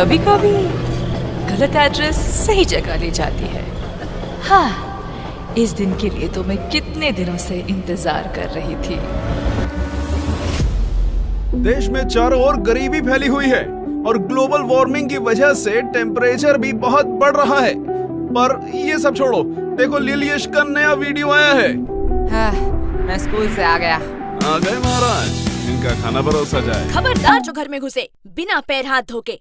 कभी कभी गलत एड्रेस सही जगह ले जाती है। हाँ, इस दिन के लिए तो मैं कितने दिनों से इंतजार कर रही थी। देश में चारों ओर गरीबी फैली हुई है और ग्लोबल वार्मिंग की वजह से टेम्परेचर भी बहुत बढ़ रहा है। पर ये सब छोड़ो, देखो लिलियश का नया वीडियो आया है। हाँ, मैं स्कूल से आ गया। आ गए महाराज, इनका खाना परोसा जाए। खबरदार जो घर में घुसे बिना पैर हाथ धोके।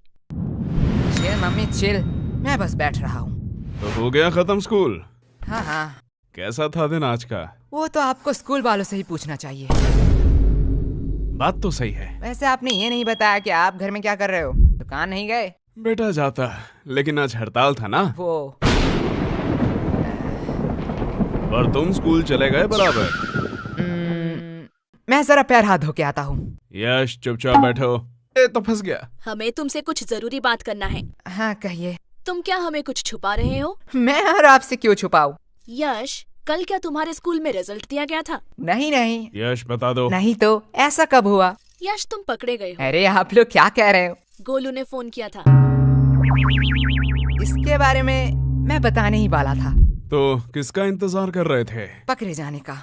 चिल मम्मी चिल, मैं बस बैठ रहा हूँ। तो हो गया खत्म स्कूल? हाँ हाँ। कैसा था दिन आज का? वो तो आपको स्कूल वालों से ही पूछना चाहिए। बात तो सही है। वैसे आपने ये नहीं बताया कि आप घर में क्या कर रहे हो? दुकान नहीं गए? बेटा जाता, लेकिन आज हड़ताल था ना। वो पर तुम स्कूल चले गए बराबर। मैं जरा पैर हाथ धो के आता हूँ। यश चुपचाप बैठो। ए तो फंस गया। हमें तुमसे कुछ जरूरी बात करना है। हाँ कहिए। तुम क्या हमें कुछ छुपा रहे हो? मैं और आपसे क्यों छुपाऊं? यश, कल क्या तुम्हारे स्कूल में रिजल्ट दिया गया था? नहीं नहीं। यश बता दो। नहीं तो ऐसा कब हुआ? यश, तुम पकड़े गए हो। अरे आप लोग क्या कह रहे हो? गोलू ने फोन किया था। इसके बारे में मैं बताने ही वाला था। तो किसका इंतजार कर रहे थे? पकड़े जाने का।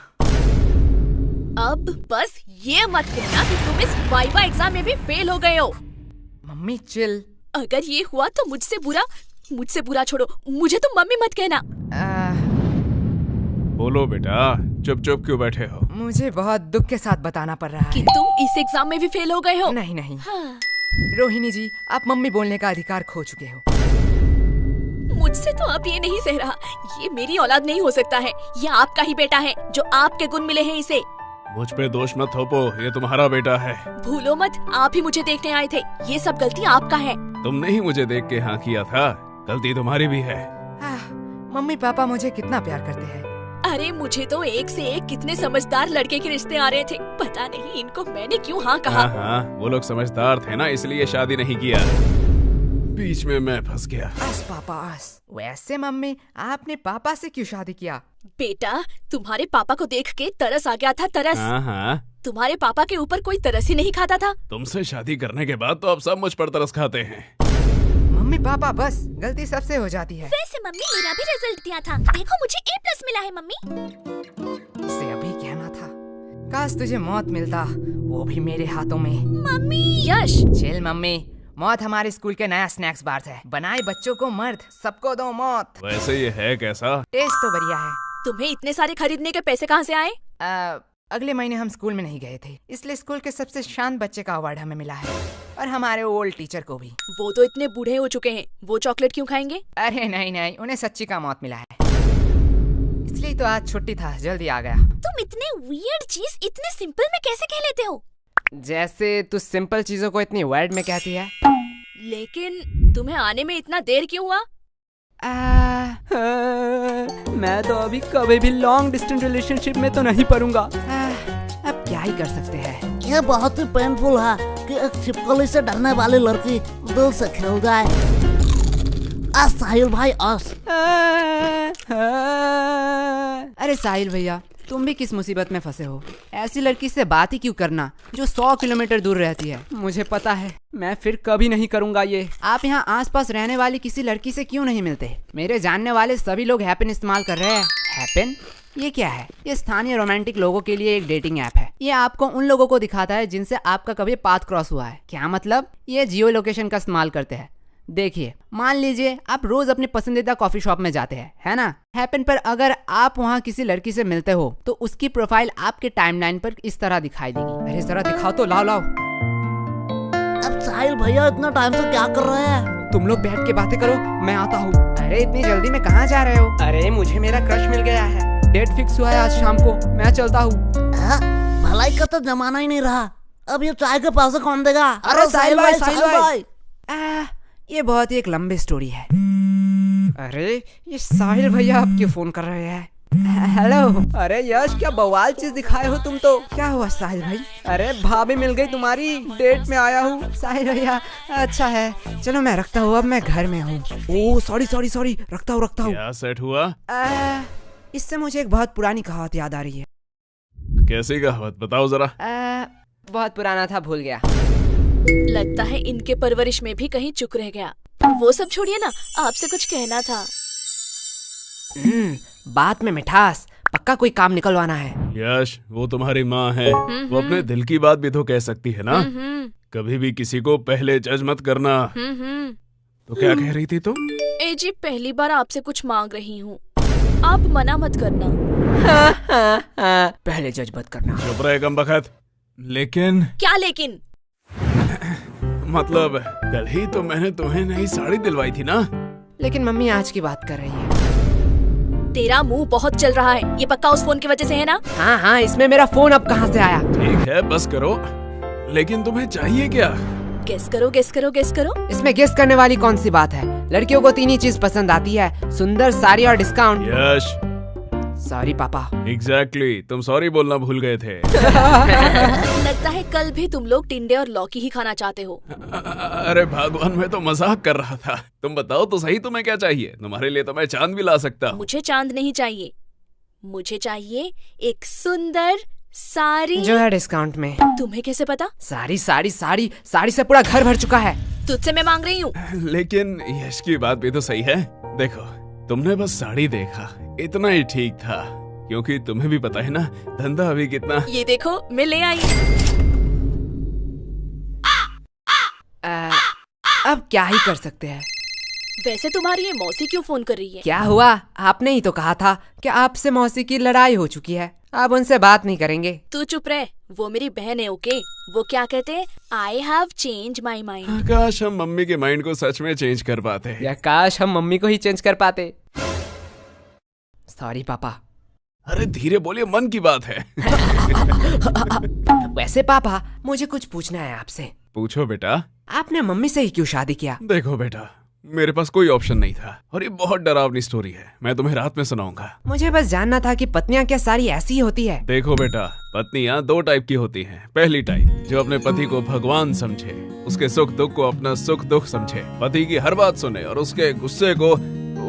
अब बस ये मत कहना कि तुम इस वाइवा एग्जाम में भी फेल हो गए हो। Mummy chill. अगर ये हुआ तो मुझसे बुरा छोड़ो, मुझे तुम मम्मी मत कहना। बोलो बेटा, चुप चुप क्यों बैठे हो? मुझे बहुत दुख के साथ बताना पड़ रहा कि है। तुम इस एग्जाम में भी फेल हो गए हो। नहीं नहीं। हाँ। रोहिणी जी, आप मम्मी बोलने का अधिकार खो चुके हो। मुझसे तो अब ये नहीं सह रहा। ये मेरी औलाद नहीं हो सकता है। ये आपका ही बेटा है, जो आपके गुण मिले हैं इसे। मुझ पे दोष मत थोपो, ये तुम्हारा बेटा है। भूलो मत, आप ही मुझे देखने आए थे। ये सब गलती आपका है। तुमने ही मुझे देख के हाँ किया था, गलती तुम्हारी भी है। मम्मी पापा मुझे कितना प्यार करते हैं। अरे मुझे तो एक से एक कितने समझदार लड़के के रिश्ते आ रहे थे। पता नहीं इनको मैंने क्यों हाँ कहा। हाँ, वो लोग समझदार थे ना, इसलिए शादी नहीं किया। बीच में मैं फंस गया। आस पापा आस। वैसे मम्मी, आपने पापा से क्यों शादी किया? बेटा, तुम्हारे पापा को देख के तरस आ गया था, तरस। हाँ। तुम्हारे पापा के ऊपर कोई तरस ही नहीं खाता था। तुमसे शादी करने के बाद तो अब सब मुझ पर तरस खाते हैं। मम्मी पापा बस, गलती सबसे हो जाती है। वैसे मम्मी, मेरा भी रिजल्ट दिया था। देखो मुझे A+ मिला है मम्मी। इसे अभी कहना था। काश तुझे मौत मिलता, वो भी मेरे हाथों में। मम्मी। यश चिल मम्मी, मौत हमारे स्कूल के नया स्नैक्स बार है। बनाए बच्चों को मर्द, सबको दो मौत। वैसे ये है कैसा? टेस्ट तो बढ़िया है। तुम्हें इतने सारे खरीदने के पैसे कहाँ से आए? अगले महीने हम स्कूल में नहीं गए थे, इसलिए स्कूल के सबसे शांत बच्चे का अवार्ड हमें मिला है, और हमारे ओल्ड टीचर को भी। वो तो इतने बूढ़े हो चुके हैं, वो चॉकलेट क्यों खाएंगे? अरे नहीं नहीं, उन्हें सच्ची का मौत मिला है, इसलिए तो आज छुट्टी था, जल्दी आ गया। तुम इतने वियर्ड चीज इतने सिंपल में कैसे कह लेते हो? जैसे तू सिंपल चीजों को इतनी वर्ड में कहती है। लेकिन तुम्हें आने में इतना देर क्यों हुआ? मैं तो अभी कभी भी लॉन्ग डिस्टेंस रिलेशनशिप में तो नहीं पड़ूंगा। अब क्या ही कर सकते हैं। यह बहुत ही पेनफुल है कि एक छिपकली से डरने वाली लड़की दिल से खेल जाए। आज साहिल भाई आज। अरे साहिल भैया, तुम भी किस मुसीबत में फंसे हो? ऐसी लड़की से बात ही क्यों करना जो 100 किलोमीटर दूर रहती है। मुझे पता है, मैं फिर कभी नहीं करूंगा ये। आप यहाँ आसपास रहने वाली किसी लड़की से क्यों नहीं मिलते? मेरे जानने वाले सभी लोग हैपन इस्तेमाल कर रहे हैं। हैपन? ये क्या है? ये स्थानीय रोमांटिक लोगों के लिए एक डेटिंग ऐप है। ये आपको उन लोगों को दिखाता है जिनसे आपका कभी पाथ क्रॉस हुआ है। क्या मतलब? ये जियो लोकेशन का इस्तेमाल करते हैं। देखिए, मान लीजिए आप रोज अपने पसंदीदा कॉफी शॉप में जाते हैं, है ना? हैपन पर अगर आप वहाँ किसी लड़की से मिलते हो तो उसकी प्रोफाइल आपके टाइमलाइन पर इस तरह दिखाई देगी। अरे जरा दिखाओ तो, लाओ लाओ। अब साहिल भैया इतना टाइम से क्या कर रहे हैं? तुम लोग बैठ के बातें करो, मैं आता हूँ। अरे इतनी जल्दी में कहाँ जा रहे हो? अरे मुझे मेरा क्रश मिल गया है, डेट फिक्स हुआ है आज शाम को, मैं चलता हूँ। भलाई का तो जमाना ही नहीं रहा, अब ये चाय के पैसे कौन देगा? अरे साहिल भाई, साहिल भाई। ये बहुत ही एक लंबी स्टोरी है। अरे ये साहिल भैया आप क्यों फोन कर रहे हैं? हेलो। अरे यश, क्या बवाल चीज दिखाए हो तुम तो। क्या हुआ साहिल भाई? अरे भाभी मिल गई तुम्हारी, डेट में आया हूँ। साहिल भैया अच्छा है, चलो मैं रखता हूँ, अब मैं घर में हूँ। ओह सॉरी, रखता हूँ। क्या सेट हुआ? इससे मुझे एक बहुत पुरानी कहावत याद आ रही है। कैसी कहावत, बताओ जरा। बहुत पुराना था, भूल गया। लगता है इनके परवरिश में भी कहीं चूक रह गया। वो सब छोड़िए ना, आपसे कुछ कहना था। बात में मिठास, पक्का कोई काम निकलवाना है। यश, वो तुम्हारी माँ है, वो अपने दिल की बात भी तो कह सकती है ना। कभी भी किसी को पहले जज मत करना। तो क्या कह रही थी तुम? ए जी, पहली बार आपसे कुछ मांग रही हूँ, आप मना मत करना। पहले जज मत करना। चुप रहे कमबख्त। लेकिन क्या लेकिन? मतलब कल ही तो मैंने तुम्हें नई साड़ी दिलवाई थी ना। लेकिन मम्मी आज की बात कर रही है। तेरा मुंह बहुत चल रहा है, ये पक्का उस फोन की वजह से है ना? हाँ, इसमें मेरा फोन अब कहाँ से आया? ठीक है, बस करो। लेकिन तुम्हें चाहिए क्या? गेस करो, गेस करो, गेस करो। इसमें गेस करने वाली कौन सी बात है? लड़कियों को 3 ही चीज पसंद आती है, सुंदर, साड़ी और डिस्काउंट। यश, सॉरी पापा। एग्जैक्टली, तुम सॉरी बोलना भूल गए थे। लगता है कल भी तुम लोग टिंडे और लौकी ही खाना चाहते हो। अरे भगवान, मैं तो मजाक कर रहा था। तुम बताओ तो सही, तुम्हें क्या चाहिए? तुम्हारे लिए तो मैं चांद भी ला सकता हूँ। मुझे चांद नहीं चाहिए, मुझे चाहिए एक सुंदर साड़ी जो है डिस्काउंट में। तुम्हें कैसे पता? साड़ी साड़ी साड़ी साड़ी से पूरा घर भर चुका है। तुझसे मैं मांग रही हूँ। लेकिन यश की बात भी तो सही है। देखो, तुमने बस साड़ी देखा, इतना ही ठीक था, क्योंकि तुम्हें भी पता है ना धंधा अभी कितना। ये देखो, मैं ले आई। अब क्या ही कर सकते हैं। वैसे तुम्हारी ये मौसी क्यों फोन कर रही है? क्या हुआ? आपने ही तो कहा था कि आपसे मौसी की लड़ाई हो चुकी है, अब उनसे बात नहीं करेंगे। तू चुप रह, वो मेरी बहन है। ओके, वो क्या कहते हैं, I have change my mind. काश हम मम्मी के माइंड को सच में चेंज कर पाते। या काश हम मम्मी को ही चेंज कर पाते। सॉरी पापा। अरे धीरे बोलिए, मन की बात है। वैसे पापा, मुझे कुछ पूछना है आपसे। पूछो बेटा। आपने मम्मी से ही क्यों शादी किया? देखो बेटा, मेरे पास कोई ऑप्शन नहीं था, और ये बहुत डरावनी स्टोरी है, मैं तुम्हें रात में सुनाऊंगा। मुझे बस जानना था कि पत्नियां क्या सारी ऐसी ही होती है? देखो बेटा, पत्नियां 2 टाइप की होती हैं। पहली टाइप जो अपने पति को भगवान समझे, उसके सुख दुख को अपना सुख दुख समझे, पति की हर बात सुने और उसके गुस्से को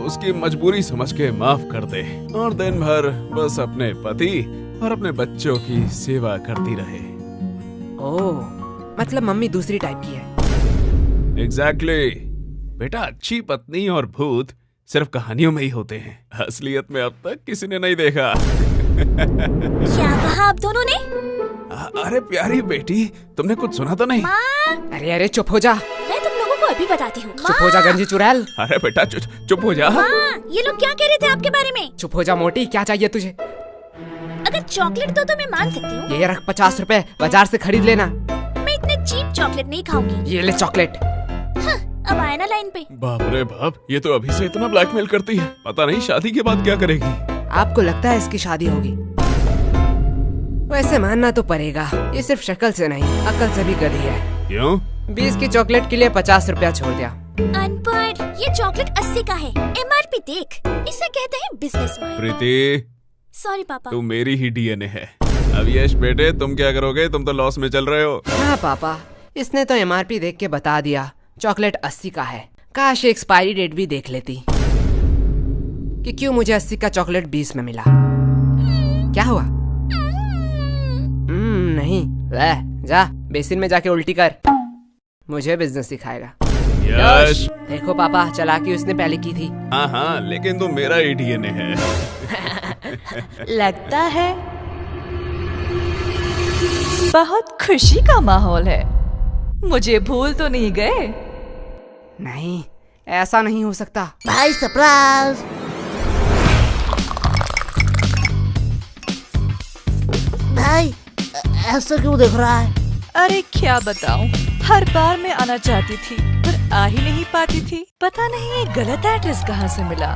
उसकी मजबूरी समझ के माफ कर दे, और दिन भर बस अपने पति और अपने बच्चों की सेवा करती रहे। ओह, मतलब मम्मी दूसरी टाइप की है। एग्जैक्टली बेटा, अच्छी पत्नी और भूत सिर्फ कहानियों में ही होते हैं, असलियत में अब तक किसी ने नहीं देखा। क्या कहा आप दोनों ने? अरे प्यारी बेटी, तुमने कुछ सुना तो नहीं? अरे अरे चुप हो जा। मैं तुम लोगों को अभी बताती हूँ। चुप हो जा गंजी चुड़ैल। अरे बेटा चुप हो जा। ये लोग क्या कह रहे थे आपके बारे में? चुप हो जा मोटी, क्या चाहिए तुझे? अगर चॉकलेट दो तो मैं मान सकती हूँ। ये रख 50 रुपए, बाजार से खरीद लेना। मैं इतने चीप चॉकलेट नहीं खाऊंगी। ये ले चॉकलेट। अब आया ना लाइन पे। बाप रे बाप, ये तो अभी से इतना ब्लैकमेल करती है, पता नहीं शादी के बाद क्या करेगी। आपको लगता है इसकी शादी होगी? वैसे मानना तो पड़ेगा, ये सिर्फ शक्ल से नहीं अकल से भी गधी है। क्यों? 20 की चॉकलेट के लिए 50 रुपया छोड़ दिया। अनपढ़, ये चॉकलेट 80 का है, MRP देख, इसे कहते हैं बिजनेस माइंड। प्रीति, सॉरी पापा। तू मेरी ही DNA है। अब यश बेटे, तुम क्या करोगे? तुम तो लॉस में चल रहे हो। हाँ पापा, इसने तो MRP देख के बता दिया, चॉकलेट 80 का है। काश एक्सपायरी डेट भी देख लेती कि क्यों मुझे 80 का चॉकलेट 20 में मिला। क्या हुआ? नहीं, वह जा बेसिन में जाके उल्टी कर, मुझे बिजनेस सिखाएगा। यश, देखो पापा, चालाकी उसने पहले की थी। हाँ, लेकिन तुम मेरा ही DNA है। लगता है बहुत खुशी का माहौल है। मुझे भूल तो नहीं गए? नहीं, ऐसा नहीं हो सकता। भाई सरप्राइज। भाई ऐसा क्यों देख रहा है? अरे क्या बताऊं, हर बार मैं आना चाहती थी पर आ ही नहीं पाती थी। पता नहीं ये गलत एड्रेस कहाँ से मिला।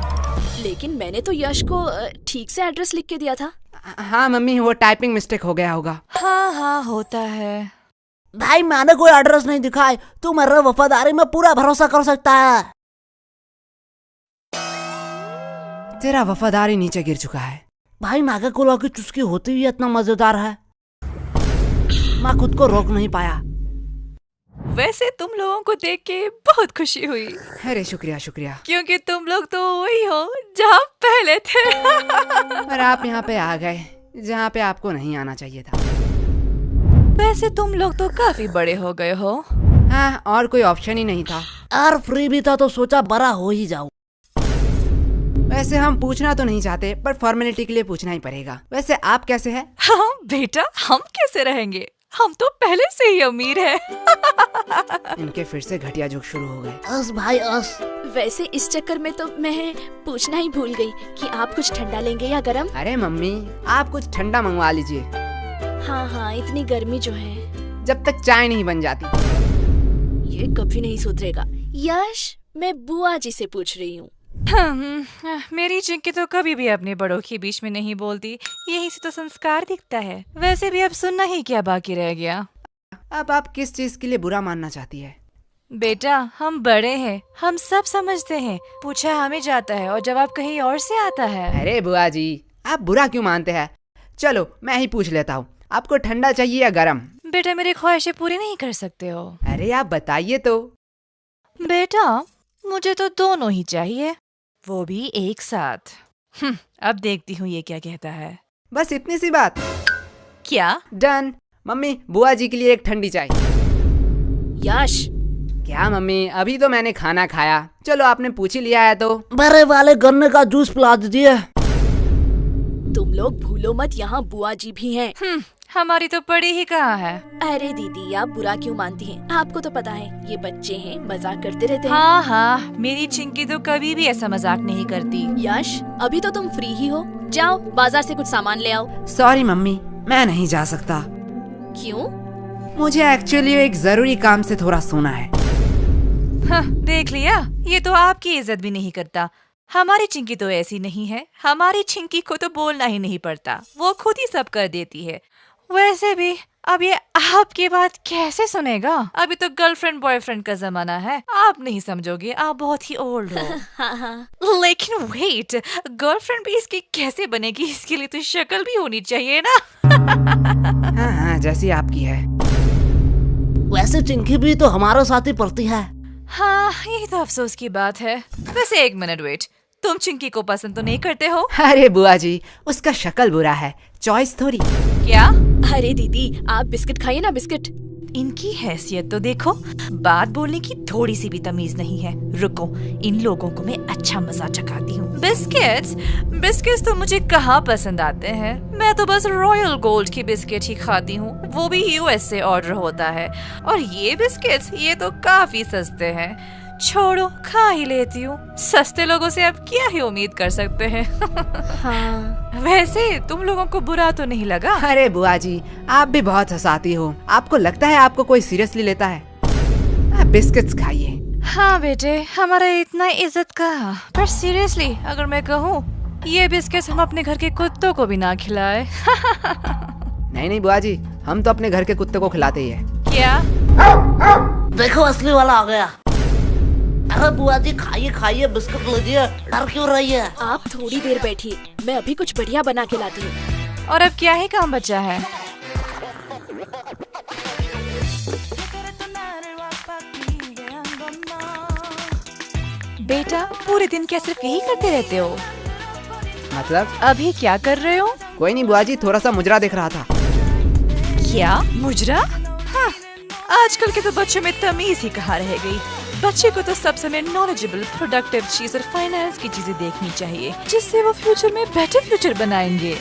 लेकिन मैंने तो यश को ठीक से एड्रेस लिख के दिया था। हाँ मम्मी, वो टाइपिंग मिस्टेक हो गया होगा। हाँ होता है। भाई मैंने कोई एड्रेस नहीं दिखाई, तू मेरे वफादारी में पूरा भरोसा कर सकता है। तेरा वफादारी नीचे गिर चुका है। भाई नागा कोला की चुस्की होती हुई इतना मजेदार है, मैं खुद को रोक नहीं पाया। वैसे तुम लोगों को देख के बहुत खुशी हुई। अरे शुक्रिया शुक्रिया। क्योंकि तुम लोग तो वही हो जहाँ पहले थे। पर आप यहाँ पे आ गए जहाँ पे आपको नहीं आना चाहिए था। वैसे तुम लोग तो काफी बड़े हो गए हो। हाँ, और कोई ऑप्शन ही नहीं था। और फ्री भी था तो सोचा बड़ा हो ही जाऊं। वैसे हम पूछना तो नहीं चाहते, पर फॉर्मेलिटी के लिए पूछना ही पड़ेगा। वैसे आप कैसे हैं? हाँ बेटा, हम कैसे रहेंगे, हम तो पहले से ही अमीर हैं। इनके फिर से घटिया जोक शुरू हो गए। अस भाई अस। वैसे इस चक्कर में तो मैं पूछना ही भूल गई कि आप कुछ ठंडा लेंगे या गरम। अरे मम्मी, आप कुछ ठंडा मंगवा लीजिए। हाँ हाँ, इतनी गर्मी जो है, जब तक चाय नहीं बन जाती। ये कभी नहीं सुधरेगा। यश, मैं बुआ जी से पूछ रही हूँ। मेरी चिंकी तो कभी भी अपने बड़ों के बीच में नहीं बोलती, यही से तो संस्कार दिखता है। वैसे भी अब सुनना ही क्या बाकी रह गया। अब आप किस चीज के लिए बुरा मानना चाहती है? बेटा, हम बड़े हैं, हम सब समझते हैं। पूछा हमें जाता है और जवाब कहीं और से आता है। अरे बुआ जी, आप बुरा क्यों मानते हैं? चलो मैं ही पूछ लेता हूँ, आपको ठंडा चाहिए या गरम? बेटा, मेरी ख्वाहिशें पूरी नहीं कर सकते हो। अरे आप बताइए तो। बेटा, मुझे तो दोनों ही चाहिए, वो भी एक साथ। अब देखती हूँ ये क्या कहता है। बस इतनी सी बात? क्या? डन। मम्मी, बुआ जी के लिए एक ठंडी चाय। यश, क्या मम्मी, अभी तो मैंने खाना खाया। चलो आपने पूछ ही लिया है तो। बड़े वाले गन्ने का जूस पिला दीजिए। तुम लोग भूलो मत, यहाँ बुआ जी भी हैं। हमारी तो पड़ी ही कहाँ है। अरे दीदी, आप बुरा क्यों मानती हैं? आपको तो पता है ये बच्चे हैं, मजाक करते रहते हैं। हाँ हाँ, मेरी चिंकी तो कभी भी ऐसा मजाक नहीं करती। यश, अभी तो तुम फ्री ही हो, जाओ बाजार से कुछ सामान ले आओ। सॉरी मम्मी, मैं नहीं जा सकता। क्यों? मुझे एक्चुअली एक जरूरी काम से थोड़ा सोना है। हाँ, देख लिया, ये तो आपकी इज्जत भी नहीं करता। हमारी चिंकी तो ऐसी नहीं है, हमारी चिंकी को तो बोलना ही नहीं पड़ता, वो खुद ही सब कर देती है। वैसे भी अब ये आपकी बात कैसे सुनेगा? अभी तो गर्लफ्रेंड बॉयफ्रेंड का जमाना है, आप नहीं समझोगे, आप बहुत ही ओल्ड हो। हाँ हाँ। लेकिन वेट, गर्लफ्रेंड भी इसकी कैसे बनेगी? इसके लिए तो शक्ल भी होनी चाहिए ना। हाँ हाँ, जैसी आपकी है। वैसे चिंकी भी तो हमारे साथ ही पढ़ती है। हाँ, यही तो अफसोस की बात है। वैसे एक मिनट वेट, तुम चिंकी को पसंद तो नहीं करते हो? अरे बुआ जी, उसका शक्ल बुरा है, चॉइस थोड़ी। क्या? अरे दीदी, आप बिस्किट खाइए ना, बिस्किट। इनकी हैसियत तो देखो, बात बोलने की थोड़ी सी भी तमीज नहीं है। रुको, इन लोगों को मैं अच्छा मजा चखाती हूँ। बिस्किट्स? बिस्किट्स तो मुझे कहाँ पसंद आते हैं, मैं तो बस रॉयल गोल्ड की बिस्किट ही खाती हूँ, वो भी यूएस से ऑर्डर होता है। और ये बिस्किट्स, ये तो काफी सस्ते हैं। छोड़ो, खा ही लेती हूँ, सस्ते लोगों से अब क्या ही उम्मीद कर सकते हैं। हाँ। वैसे तुम लोगों को बुरा तो नहीं लगा? अरे बुआ जी, आप भी बहुत हंसाती हो। आपको लगता है आपको कोई सीरियसली लेता है? आप बिस्किट्स खाइए। हाँ बेटे, हमारा इतना इज्जत का, पर सीरियसली अगर मैं कहूँ, ये बिस्किट्स हम अपने घर के कुत्तों को भी ना खिलाए। नहीं नहीं बुआ जी, हम तो अपने घर के कुत्ते को खिलाते ही है। क्या? देखो असली वाला आ गया। अरे बुआ जी, खाइए खाइए, बिस्कुट लीजिए, डर क्यों रही है? आप थोड़ी देर बैठिए, मैं अभी कुछ बढ़िया बना के लाती हूँ। और अब क्या ही काम बचा है? बेटा, पूरे दिन क्या सिर्फ यही करते रहते हो? मतलब? अभी क्या कर रहे हो? कोई नहीं बुआ जी, थोड़ा सा मुजरा देख रहा था। क्या मुजरा? हाँ, आजकल के तो बच्चों में तमीज ही कहाँ रह गई। बच्चे को तो सब समय नॉलेजेबल, प्रोडक्टिव चीज और फाइनेंस की चीजें देखनी चाहिए, जिससे वो फ्यूचर में बेटर फ्यूचर बनाएंगे।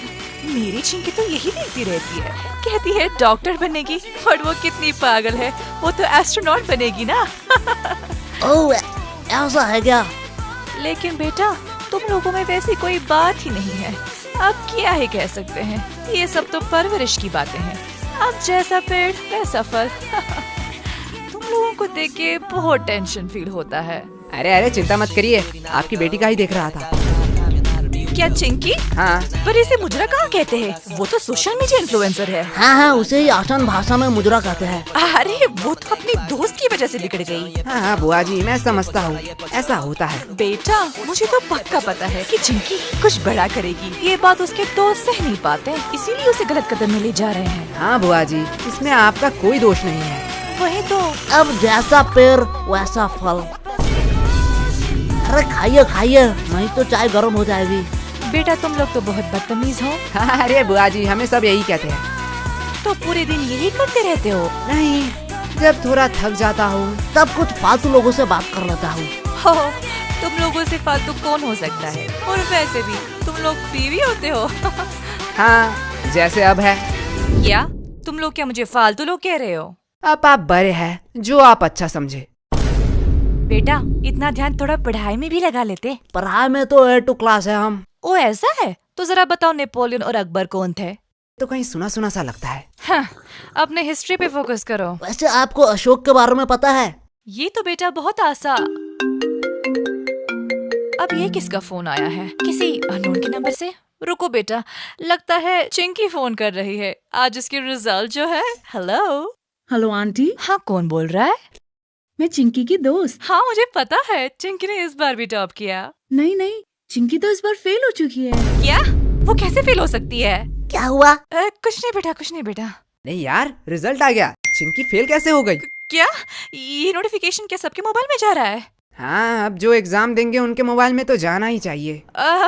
मेरी चिंकी तो यही देखती रहती है, कहती है डॉक्टर बनेगी, और वो कितनी पागल है, वो तो एस्ट्रोनॉट बनेगी ना। ओह, ऐसा है क्या? लेकिन बेटा, तुम लोगों में वैसी कोई बात ही नहीं है, अब क्या ही कह सकते हैं, ये सब तो परवरिश की बातें हैं। अब जैसा पेड़ वैसा फल। तुम लोगों को देख के बहुत टेंशन फील होता है। अरे अरे चिंता मत करिए, आपकी बेटी का ही देख रहा था। क्या चिंकी? हाँ। पर इसे मुजरा कहाँ कहते हैं? वो तो सोशल मीडिया इन्फ्लुएंसर है। हाँ हाँ, उसे ही आसान भाषा में मुजरा कहते हैं। अरे वो तो अपनी दोस्त की वजह से बिगड़ गई। हाँ हाँ बुआ जी, मैं समझता हूँ, ऐसा होता है। बेटा, मुझे तो पक्का पता है कि चिंकी कुछ बड़ा करेगी। ये बात उसके दोस्त सह नहीं पाते, इसीलिए उसे गलत कदम में ले जा रहे हैं। हाँ बुआ जी, इसमें आपका कोई दोष नहीं है। वही तो। अब जैसा पेड़ वैसा फल। अरे खाइए खाइए, नहीं तो चाय गर्म हो जाएगी। बेटा, तुम लोग तो बहुत बदतमीज हो। हाँ, अरे बुआ जी, हमें सब यही कहते हैं। तो पूरे दिन यही करते रहते हो? नहीं, जब थोड़ा थक जाता हूँ तब कुछ फालतू लोगों से बात कर लेता हूँ। हो, तुम लोगों से फालतू कौन हो सकता है? और वैसे भी तुम लोग फ्री भी होते हो। हाँ, जैसे अब है। क्या तुम लोग क्या मुझे फालतू लोग कह रहे हो? अब आप बड़े हैं, जो आप अच्छा समझे। बेटा, इतना ध्यान थोड़ा पढ़ाई में भी लगा लेते। पढ़ाई में तो A2 क्लास है हम। ओ ऐसा है? तो जरा बताओ, नेपोलियन और अकबर कौन थे? तो कहीं सुना सुना सा लगता है। हाँ, अपने हिस्ट्री पे फोकस करो। वैसे आपको अशोक के बारे में पता है? ये तो बेटा बहुत आसान। अब ये किसका फोन आया है? किसी अननोन के नंबर से? रुको बेटा, लगता है चिंकी फोन कर रही है। आज इसके रिजल्ट जो है। हेलो हेलो आंटी, हाँ, कौन बोल रहा है? मैं चिंकी की दोस्त। हाँ, मुझे पता है चिंकी ने इस बार भी टॉप किया। नहीं, चिंकी तो इस बार फेल हो चुकी है। क्या? वो कैसे फेल हो सकती है? क्या हुआ? कुछ नहीं बेटा। नहीं यार, रिजल्ट आ गया। चिंकी फेल कैसे हो गई? क्या? ये नोटिफिकेशन क्या सबके मोबाइल में जा रहा है? हाँ, अब जो एग्जाम देंगे उनके मोबाइल में तो जाना ही चाहिए।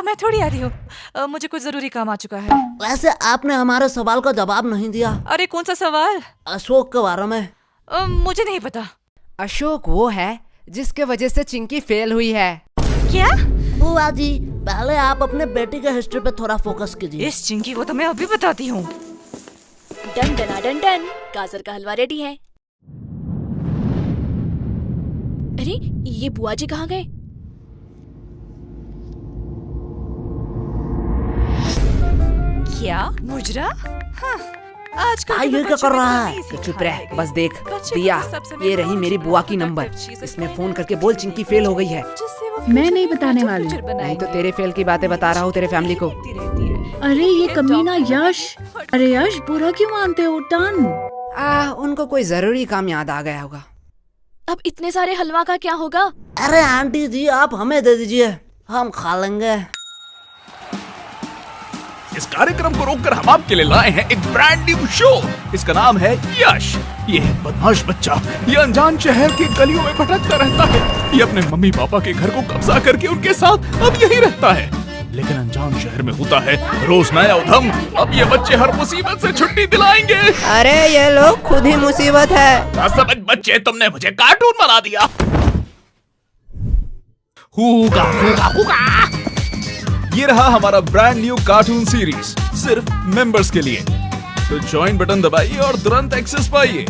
मैं थोड़ी आ रही हूँ। मुझे कुछ जरूरी काम आ चुका है। वैसे आपने हमारे सवाल का जवाब नहीं दिया। अरे कौन सा सवाल? अशोक के बारे में। मुझे नहीं पता। अशोक वो है जिसके वजह से चिंकी फेल हुई है। क्या? बुआ जी, पहले आप अपने बेटी के हिस्ट्री पे थोड़ा फोकस कीजिए। इस चिंकी को तो मैं अभी बताती हूँ। डन डना डन डन, गाजर का हलवा रेडी है। अरे ये बुआ जी कहाँ गए? क्या? मुजरा? हाँ, आजकल के ये तो क्या बच्चों कर में रहा तो है? नहीं तो सिखा चुप रह, है। बस देख। बच्चे दिया, को सब समय ये रही मेरी बुआ की नंबर। इसमें फोन करके बोल चिंकी फेल हो गई है। जिससे वो मैं future नहीं में बताने better वाली। future नहीं बनाएंगे। तो तेरे फेल की बातें बता रहा हूँ तेरे फैमिली को। देखती रहती है। अरे ये कमीना यश। अरे यश, बुरा क्यों मानते हो? टन। उनको कोई जरूरी काम याद आ गया होगा। अब इतने सारे हलवा का क्या होगा? अरे आंटी जी, आप हमें दे दीजिए, हम खा लेंगे। इस कार्यक्रम को रोककर हम आपके लिए लाए हैं एक ब्रांड न्यू शो। इसका नाम है यश। ये है बदमाश बच्चा। ये अनजान शहर की गलियों में भटकता रहता है। ये अपने मम्मी पापा के घर को कब्जा करके उनके साथ अब यही रहता है। लेकिन अनजान शहर में होता है रोज नया उधम। अब ये बच्चे हर मुसीबत से छुट्टी दिलाएंगे। अरे ये लोग खुद ही मुसीबत है। समझ बच्चे, तुमने मुझे कार्टून बना दिया। हुगा हुगा हुगा। ये रहा हमारा ब्रांड न्यू कार्टून सीरीज, सिर्फ मेंबर्स के लिए। तो ज्वाइन बटन दबाइए और तुरंत एक्सेस पाइए।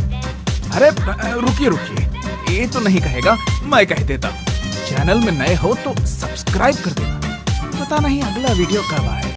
अरे रुकिए, ये तो नहीं कहेगा, मैं कह देता। चैनल में नए हो तो सब्सक्राइब कर देना। पता नहीं अगला वीडियो कब आए।